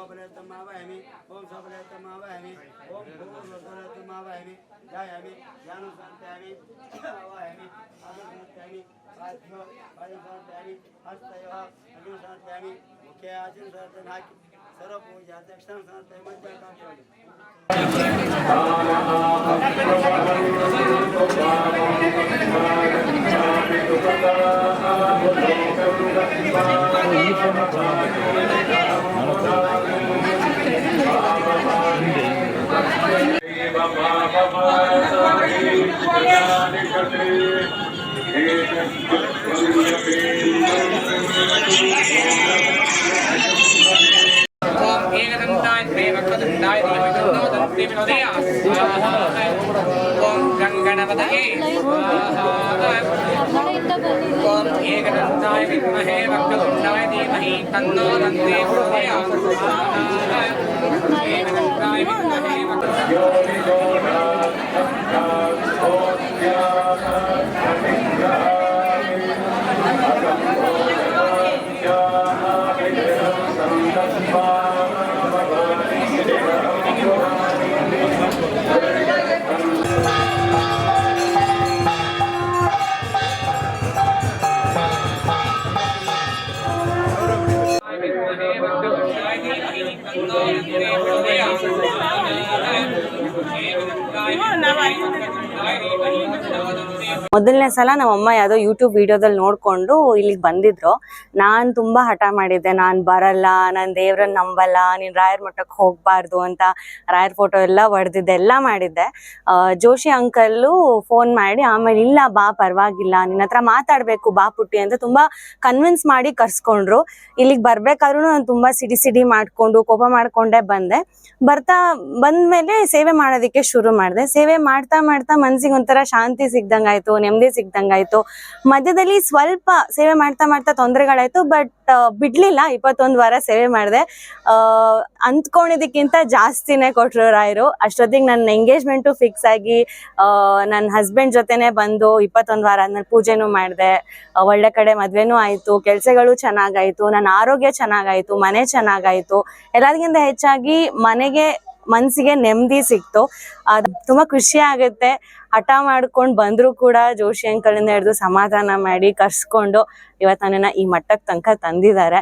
ओपलयतमावहमि ओम सफलयतमावहमि ओम भूर्भुवस्सुरतमावहमि ध्यायामि ज्ञानसंस्थायामि आवाहमि आदिसंस्थायामि आध्यो आदिसंस्थायामि हस्तयोः अग्निसंस्थायामि मुखे आदिसंस्थायामि सर्वपूजा दक्षिण संस्थायामि मध्यकार्याणि ओम गंगणपतये ओम एकदंताय विद्महे वक्रतुंडाय धीमहि तन्नो दन्ते प्रचोदयात् एकदंताय विद्महे ಮೊದಲನೇ ಸಲ ನಮ್ಮಮ್ಮ ಯಾವುದೋ ಯೂಟ್ಯೂಬ್ ವಿಡಿಯೋದಲ್ಲಿ ನೋಡ್ಕೊಂಡು ಇಲ್ಲಿಗೆ ಬಂದಿದ್ರು. ನಾನು ತುಂಬಾ ಹಠ ಮಾಡಿದ್ದೆ, ನಾನು ಬರಲ್ಲ, ನಾನು ದೇವ್ರನ್ನ ನಂಬಲ್ಲ, ನೀನು ರಾಯರ ಮಠಕ್ಕೆ ಹೋಗಬಾರ್ದು ಅಂತ ರಾಯರ್ ಫೋಟೋ ಎಲ್ಲ ಹೊಡೆದಿದ್ದೆ, ಎಲ್ಲ ಮಾಡಿದ್ದೆ. ಜೋಶಿ ಅಂಕಲ್ಲು ಫೋನ್ ಮಾಡಿ ಆಮೇಲೆ ಇಲ್ಲ ಬಾ ಪರವಾಗಿಲ್ಲ, ನಿನ್ನ ಹತ್ರ ಮಾತಾಡಬೇಕು ಬಾ ಪುಟ್ಟಿ ಅಂತ ತುಂಬಾ ಕನ್ವಿನ್ಸ್ ಮಾಡಿ ಕರ್ಸ್ಕೊಂಡ್ರು. ಇಲ್ಲಿಗೆ ಬರ್ಬೇಕಾದ್ರೂ ನಾನು ತುಂಬಾ ಸಿಡಿ ಮಾಡ್ಕೊಂಡು ಕೋಪ ಮಾಡ್ಕೊಂಡೇ ಬಂದೆ. ಬಂದ್ಮೇಲೆ ಸೇವೆ ಮಾಡೋದಕ್ಕೆ ಶುರು ಮಾಡಿದೆ. ಸೇವೆ ಮಾಡ್ತಾ ಮನ್ಸಿಗೆ ಒಂಥರ ಶಾಂತಿ ಸಿಗ್ದಂಗಾಯ್ತು, ನೆಮ್ಮದಿ ಸಿಗ್ದಂಗಾಯ್ತು. ಮಧ್ಯದಲ್ಲಿ ಸ್ವಲ್ಪ ಸೇವೆ ಮಾಡ್ತಾ ತೊಂದರೆಗಳಾಯ್ತು, ಬಟ್ ಬಿಡ್ಲಿಲ್ಲ. 21 ವಾರ ಸೇವೆ ಮಾಡಿದೆ. ಅಂದ್ಕೊಂಡಿದ್ದಕ್ಕಿಂತ ಜಾಸ್ತಿನೇ ಕೊಟ್ರು ರಾಯರು. ಅಷ್ಟೊತ್ತಿಗೆ ನನ್ನ ಎಂಗೇಜ್ಮೆಂಟು ಫಿಕ್ಸ್ ಆಗಿ ನನ್ನ ಹಸ್ಬೆಂಡ್ ಜೊತೆನೆ ಬಂದು 21 ವಾರ ಆದ್ಮೇಲೆ ಪೂಜೆನೂ ಮಾಡಿದೆ. ಒಳ್ಳೆ ಕಡೆ ಮದ್ವೆನೂ ಆಯ್ತು, ಕೆಲ್ಸಗಳು ಚೆನ್ನಾಗಾಯ್ತು, ನನ್ನ ಆರೋಗ್ಯ ಚೆನ್ನಾಗಾಯ್ತು, ಮನೆ ಚೆನ್ನಾಗಾಯ್ತು. ಎಲ್ಲದಕ್ಕಿಂತ ಹೆಚ್ಚಾಗಿ ಮನಸ್ಸಿಗೆ ನೆಮ್ಮದಿ ಸಿಕ್ತು. ತುಂಬಾ ಖುಷಿ ಆಗುತ್ತೆ. ಹಠ ಮಾಡ್ಕೊಂಡು ಬಂದ್ರು ಕೂಡ ಜೋಶಿ ಅಂಕಲಿಂದ ಹಿಡಿದು ಸಮಾಧಾನ ಮಾಡಿ ಕರ್ಸ್ಕೊಂಡು ಇವತ್ತು ನನ್ನನ್ನ ಈ ಮಟ್ಟಕ್ಕೆ ತನಕ ತಂದಿದ್ದಾರೆ.